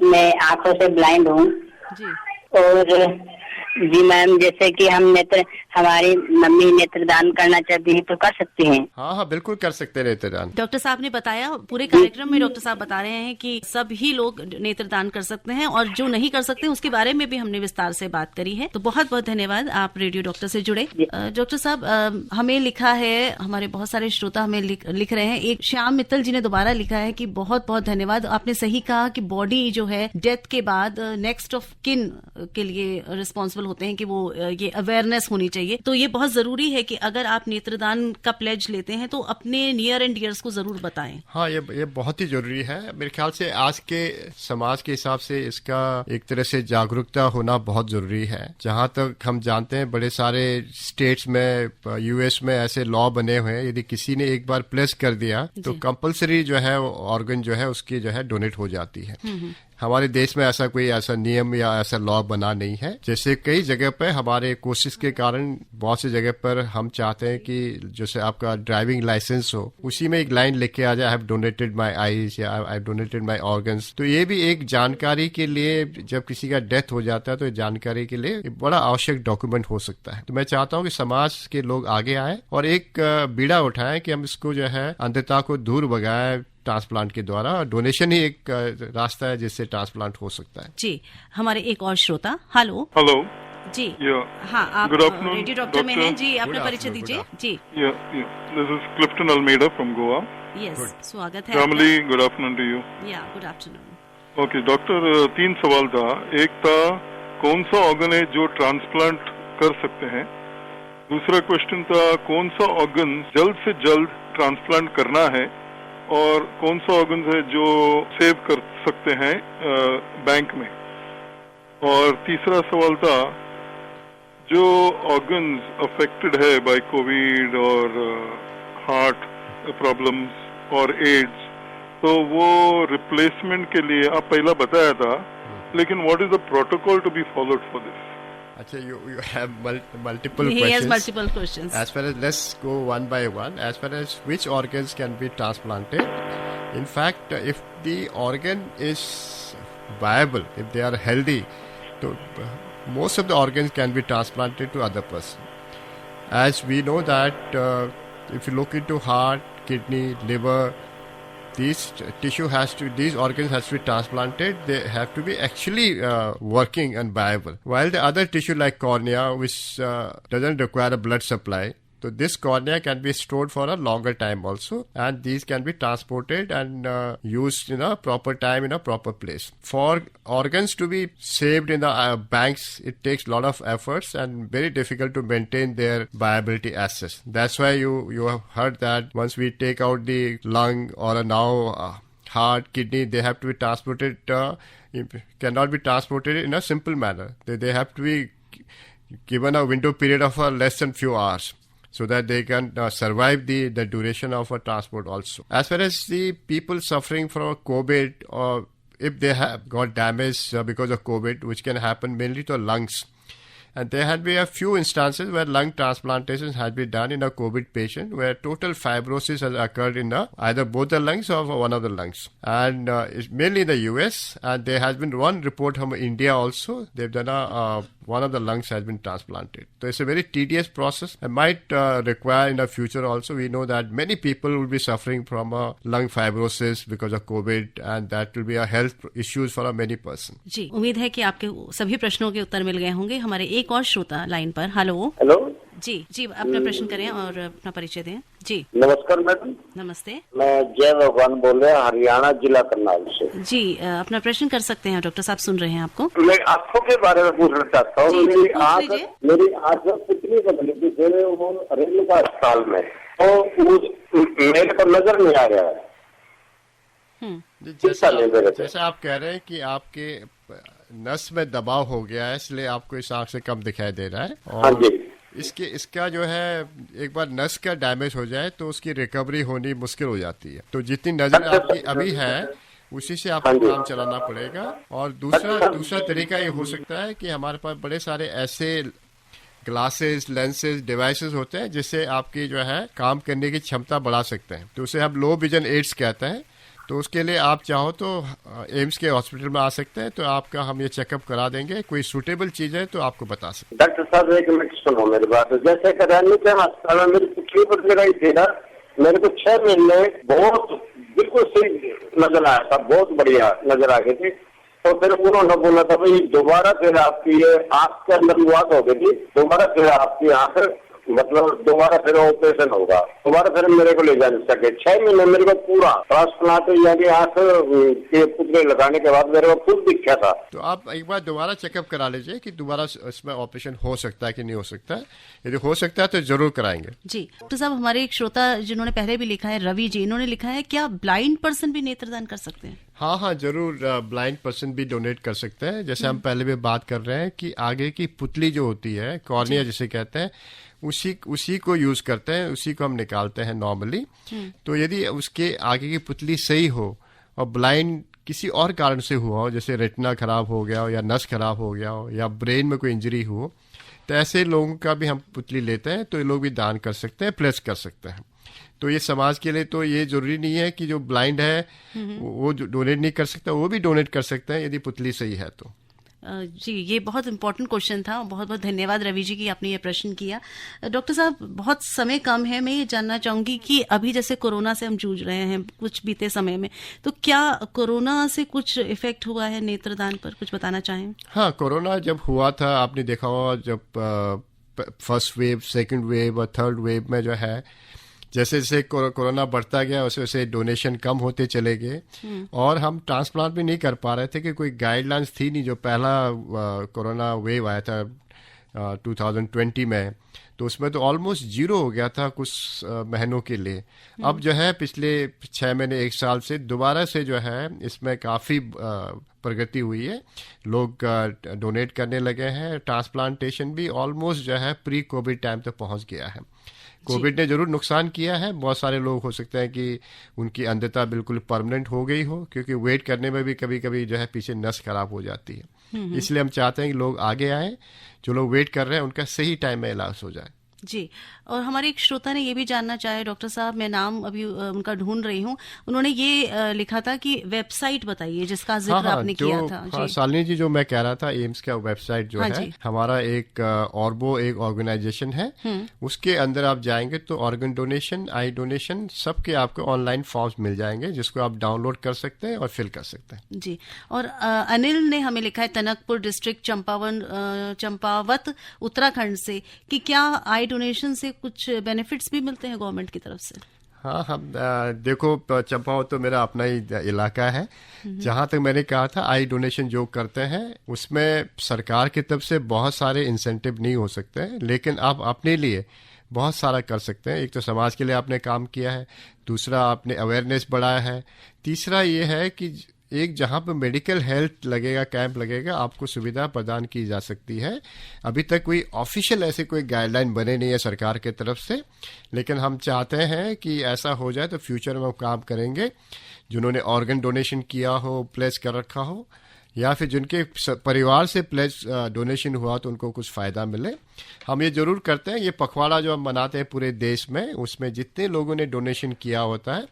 मैं आंखों से ब्लाइंड हूँ। जी। और जी मैम, जैसे कि हमारी मम्मी नेत्रदान करना चाहती है तो कर सकती हैं? हाँ, बिल्कुल कर सकते हैं नेत्रदान। डॉक्टर साहब ने बताया, पूरे कार्यक्रम में डॉक्टर साहब बता रहे हैं कि सभी लोग नेत्रदान कर सकते हैं और जो नहीं कर सकते उसके बारे में भी हमने विस्तार से बात करी है। तो बहुत बहुत धन्यवाद, आप रेडियो डॉक्टर से जुड़े। डॉक्टर साहब हमें लिखा है, हमारे बहुत सारे श्रोता हमें लिख रहे हैं। एक श्याम मित्तल जी ने दोबारा लिखा है कि बहुत बहुत धन्यवाद, आपने सही कहा कि बॉडी जो है डेथ के बाद नेक्स्ट ऑफ किन के लिए रिस्पॉन्सिबल होते हैं कि वो ये अवेयरनेस होनी चाहिए। तो ये बहुत जरूरी है कि अगर आप नेत्रदान का प्लेज लेते हैं तो अपने नियर एंड डियर्स को जरूर बताएं। हाँ, ये बहुत ही जरूरी है। मेरे ख्याल से आज के समाज के हिसाब से इसका एक तरह से जागरूकता होना बहुत जरूरी है। जहाँ तक हम जानते हैं बड़े सारे स्टेट्स में, यूएस में ऐसे लॉ बने हुए हैं, यदि किसी ने एक बार प्लेस कर दिया तो कंपलसरी जो है ऑर्गन जो है उसकी जो है डोनेट हो जाती है। हमारे देश में ऐसा नियम या ऐसा लॉ बना नहीं है। जैसे कई जगह पर हमारे कोशिश के कारण बहुत सी जगह पर हम चाहते हैं कि जैसे आपका ड्राइविंग लाइसेंस हो, उसी में एक लाइन लिख के आ जाए, I have donated my eyes या I have donated my organs. तो ये भी एक जानकारी के लिए, जब किसी का डेथ हो जाता है तो जानकारी के लिए एक बड़ा आवश्यक डॉक्यूमेंट हो सकता है। तो मैं चाहता हूँ कि समाज के लोग आगे आए और एक बीड़ा उठाएं कि हम इसको जो है अंधता को दूर भगाएं ट्रांसप्लांट के द्वारा। डोनेशन ही एक रास्ता है जिससे ट्रांसप्लांट हो सकता है। जी, हमारे एक और श्रोता। हेलो जी, हाँ, आप रेडियो डॉक्टर में हैं जी, अपना परिचय दीजिए। जी, this is Clifton Almeida from Goa. Yes, स्वागत है। Family, good afternoon to you. Yeah, good afternoon. Okay doctor, 3 सवाल था। एक था, कौन सा ऑर्गन है जो ट्रांसप्लांट कर सकते हैं? दूसरा क्वेश्चन था कौन सा ऑर्गन जल्द से जल्द ट्रांसप्लांट करना है और कौन सा ऑर्गन है जो सेव कर सकते हैं बैंक में। और तीसरा सवाल था जो ऑर्गन्स अफेक्टेड है बाय कोविड और हार्ट प्रॉब्लम्स और एड्स, तो वो रिप्लेसमेंट के लिए आप पहला बताया था, लेकिन what is the protocol to be followed for this? अच्छा, you have multiple He questions. has multiple questions. As far as, let's go one by one. As far as which organs can be transplanted, in fact, if the organ is viable, if they are healthy, so most of the organs can be transplanted to other person. As we know that if you look into heart, kidney, liver, these organs has to be transplanted. They have to be actually working and viable. While the other tissue like cornea, which doesn't require a blood supply, so this cornea can be stored for a longer time also, and these can be transported and used in a proper time in a proper place. For organs to be saved in the banks, it takes a lot of efforts and very difficult to maintain their viability assets. That's why you have heard that once we take out the lung or now heart, kidney, they have to be transported, cannot be transported in a simple manner. They have to be given a window period of less than few hours, so that they can survive the duration of a transport also. As far as the people suffering from COVID, or if they have got damage because of COVID, which can happen mainly to lungs, and there had been a few instances where lung transplantations had been done in a COVID patient where total fibrosis has occurred in either both the lungs or one of the lungs. And it's mainly in the US, and there has been one report from India also. They've done one of the lungs has been transplanted. So it's a very tedious process and might require in the future also. We know that many people will be suffering from lung fibrosis because of COVID, and that will be a health issues for a many person. जी, उम्मीद है कि आपके सभी प्रश्नों के उत्तर मिल गए होंगे। हमारे एक और श्रोता लाइन पर। हेलो हेलो जी जी, अपना प्रश्न करें और अपना परिचय दें। जी नमस्कार मैडम। नमस्ते। मैं जय भगवान बोल रहे हैं, हरियाणा जिला करनाल से। जी, अपना प्रश्न कर सकते हैं, डॉक्टर साहब सुन रहे हैं आपको। मैं आंखों के बारे में पूछना चाहता हूँ। मेरी आंख कितनी बदली थी, वो रेणुका अस्पताल में, तो मेरे को नजर नहीं आ रहा है। जैसे आप कह रहे हैं कि आपके नस में दबाव हो गया है, इसलिए आपको इस आंख से कम दिखाई दे रहा है। और इसका जो है, एक बार नस का डैमेज हो जाए तो उसकी रिकवरी होनी मुश्किल हो जाती है। तो जितनी नजर आपकी अभी है उसी से आपको काम चलाना पड़ेगा। और दूसरा तरीका ये हो सकता है कि हमारे पास बड़े सारे ऐसे ग्लासेस, लेंसेज, डिवाइसेस होते हैं जिससे आपकी जो है काम करने की क्षमता बढ़ा सकते हैं। तो उसे हम लो विजन एड्स कहते हैं। तो उसके लिए आप चाहो तो एम्स के हॉस्पिटल में आ सकते हैं, तो आपका हम ये चेकअप करा देंगे। कोई सूटेबल चीज है तो आपको बता सकते हैं। डॉक्टर साहब एक मिनट सुनो मेरी बात। जैसे करानी के अस्पताल में मेरी पिछली पर लगाई थी ना, मेरे को 6 महीने बहुत बिल्कुल सही नजर आया था, बहुत बढ़िया नजर आ गई थी। तो फिर उन्होंने बोला था भाई दोबारा फिर आपकी ये आंख के अंदर बात हो गई थी, दोबारा फिर आपकी आंख मतलब दोबारा फिर ऑपरेशन होगा, दोबारा फिर मेरे को ले जा नहीं सके। 6 महीने मेरे को पूरा ट्रांसप्लांट यानी आंख के पुतले लगाने के बाद मेरे को खुद दिखा था। तो आप एक बार दोबारा चेकअप करा लीजिए कि दोबारा इसमें ऑपरेशन हो सकता है कि नहीं हो सकता है। यदि हो सकता है तो जरूर कराएंगे। जी डॉक्टर साहब, हमारे एक श्रोता जिन्होंने पहले भी लिखा है, रवि जी, इन्होंने लिखा है क्या ब्लाइंड पर्सन भी नेत्रदान कर सकते हैं? हाँ, जरूर ब्लाइंड पर्सन भी डोनेट कर सकते हैं। जैसे हम पहले भी बात कर रहे हैं कि आगे की पुतली जो होती है, कॉर्निया जिसे कहते हैं, उसी को यूज करते हैं, उसी को हम निकालते हैं नॉर्मली। तो यदि उसके आगे की पुतली सही हो और ब्लाइंड किसी और कारण से हुआ हो, जैसे रेटिना खराब हो गया हो या नस खराब हो गया हो या ब्रेन में कोई इंजरी हो, तो ऐसे लोगों का भी हम पुतली लेते हैं। तो ये लोग भी दान कर सकते हैं, प्लेस कर सकते हैं। तो ये समाज के लिए तो ये जरूरी नहीं है कि जो ब्लाइंड है वो डोनेट नहीं कर सकता, वो भी डोनेट कर सकते हैं यदि पुतली सही है तो। जी, ये बहुत इंपॉर्टेंट क्वेश्चन था। बहुत बहुत धन्यवाद रवि जी की आपने ये प्रश्न किया। डॉक्टर साहब, बहुत समय कम है, मैं ये जानना चाहूंगी कि अभी जैसे कोरोना से हम जूझ रहे हैं कुछ बीते समय में, तो क्या कोरोना से कुछ इफेक्ट हुआ है नेत्रदान पर, कुछ बताना चाहें? हाँ, कोरोना जब हुआ था, आपने देखा होगा जब फर्स्ट वेव, सेकेंड वेव और थर्ड वेव में जो है, जैसे जैसे कोरोना बढ़ता गया वैसे वैसे डोनेशन कम होते चले गए और हम ट्रांसप्लांट भी नहीं कर पा रहे थे कि कोई गाइडलाइंस थी नहीं। जो पहला कोरोना वेव आया था 2020 में, तो उसमें तो ऑलमोस्ट जीरो हो गया था कुछ महीनों के लिए। अब जो है पिछले 6 महीने 1 साल से दोबारा से जो है इसमें काफ़ी प्रगति हुई है। लोग डोनेट करने लगे हैं। ट्रांसप्लांटेशन भी ऑलमोस्ट जो है प्री कोविड टाइम तक पहुंच गया है। कोविड ने जरूर नुकसान किया है। बहुत सारे लोग हो सकते हैं कि उनकी अंधता बिल्कुल परमानेंट हो गई हो, क्योंकि वेट करने में भी कभी कभी जो है पीछे नस खराब हो जाती है। इसलिए हम चाहते हैं कि लोग आगे आए, जो लोग वेट कर रहे हैं उनका सही टाइम में इलाज हो जाए। जी, और हमारे एक श्रोता ने ये भी जानना चाहे, डॉक्टर साहब मैं नाम अभी उनका ढूंढ रही हूँ, उन्होंने ये लिखा था कि वेबसाइट बताइए जिसका जिक्र आपने किया था। हाँ, शालिनी जी, जो मैं कह रहा था एम्स का वेबसाइट जो है हमारा एक ऑर्बो एक ऑर्गेनाइजेशन है, उसके अंदर आप जाएंगे तो ऑर्गन डोनेशन, आई डोनेशन सबके आपको ऑनलाइन फॉर्म्स मिल जाएंगे जिसको आप डाउनलोड कर सकते हैं और फिल कर सकते हैं। जी, और अनिल ने हमें लिखा है टनकपुर डिस्ट्रिक्ट चंपावत उत्तराखंड से कि क्या आई डोनेशन से कुछ बेनिफिट्स भी मिलते हैं गवर्नमेंट की तरफ से? हाँ, हम देखो चंपावत तो मेरा अपना ही इलाका है। जहाँ तक मैंने कहा था आई डोनेशन जो करते हैं उसमें सरकार की तरफ से बहुत सारे इंसेंटिव नहीं हो सकते हैं, लेकिन आप अपने लिए बहुत सारा कर सकते हैं। एक तो समाज के लिए आपने काम किया है, दूसरा आपने अवेयरनेस बढ़ाया है, तीसरा ये है कि एक जहाँ पर मेडिकल हेल्थ लगेगा, कैंप लगेगा, आपको सुविधा प्रदान की जा सकती है। अभी तक कोई ऑफिशियल ऐसे कोई गाइडलाइन बने नहीं है सरकार के तरफ से, लेकिन हम चाहते हैं कि ऐसा हो जाए तो फ्यूचर में हम काम करेंगे। जिन्होंने ऑर्गन डोनेशन किया हो, प्लेस कर रखा हो, या फिर जिनके परिवार से प्लेस डोनेशन हुआ तो उनको कुछ फ़ायदा मिले। हम ये जरूर करते हैं, ये पखवाड़ा जो हम मनाते हैं पूरे देश में, उसमें जितने लोगों ने डोनेशन किया होता है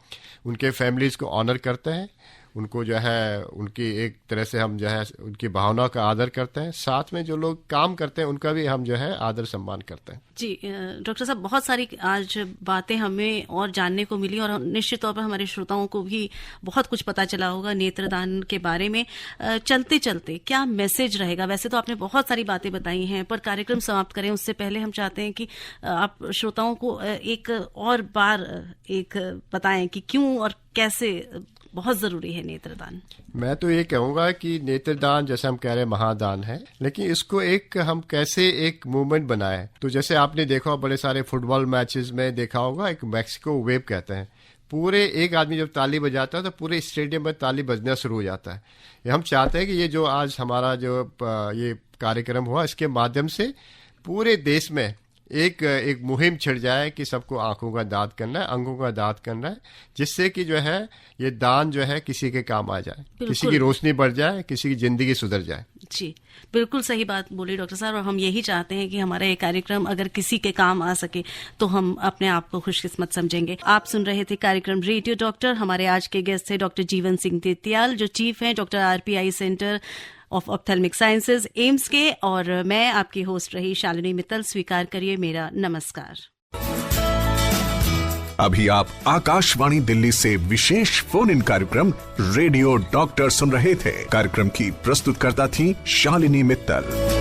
उनके फैमिलीज़ को ऑनर करते हैं, उनको जो है उनकी एक तरह से हम जो है उनकी भावनाओं का आदर करते हैं। साथ में जो लोग काम करते हैं उनका भी हम जो है आदर सम्मान करते हैं। जी डॉक्टर साहब, बहुत सारी आज बातें हमें और जानने को मिली और निश्चित तौर पर हमारे श्रोताओं को भी बहुत कुछ पता चला होगा नेत्रदान के बारे में। चलते चलते क्या मैसेज रहेगा? वैसे तो आपने बहुत सारी बातें बताई हैं, पर कार्यक्रम समाप्त करें उससे पहले हम चाहते हैं कि आप श्रोताओं को एक और बार एक बताएं कि क्यों और कैसे बहुत जरूरी है नेत्रदान। मैं तो ये कहूँगा कि नेत्रदान जैसे हम कह रहे हैं महादान है, लेकिन इसको एक हम कैसे एक मूवमेंट बनाए। तो जैसे आपने देखा बड़े सारे फुटबॉल मैचेस में देखा होगा, एक मैक्सिको वेव कहते हैं, पूरे एक आदमी जब ताली बजाता है तो पूरे स्टेडियम में ताली बजना शुरू हो जाता है। ये हम चाहते हैं कि ये जो आज हमारा जो ये कार्यक्रम हुआ इसके माध्यम से पूरे देश में एक मुहिम छिड़ जाए कि सबको आंखों का दान करना है, अंगों का दान करना है, जिससे कि जो है ये दान जो है किसी के काम आ जाए, किसी की रोशनी बढ़ जाए, किसी की जिंदगी सुधर जाए। जी, बिल्कुल सही बात बोली डॉक्टर साहब, और हम यही चाहते हैं कि हमारा ये कार्यक्रम अगर किसी के काम आ सके तो हम अपने आप को खुशकिस्मत समझेंगे। आप सुन रहे थे कार्यक्रम रेडियो डॉक्टर। हमारे आज के गेस्ट थे डॉक्टर जीवन सिंह तेतियाल, जो चीफ हैं doctor RPI centre of ophthalmic sciences AIIMS के, और मैं आपकी होस्ट रही शालिनी मित्तल। स्वीकार करिए मेरा नमस्कार। अभी आप आकाशवाणी दिल्ली से विशेष फोन इन कार्यक्रम रेडियो डॉक्टर सुन रहे थे। कार्यक्रम की प्रस्तुतकर्ता थी शालिनी मित्तल।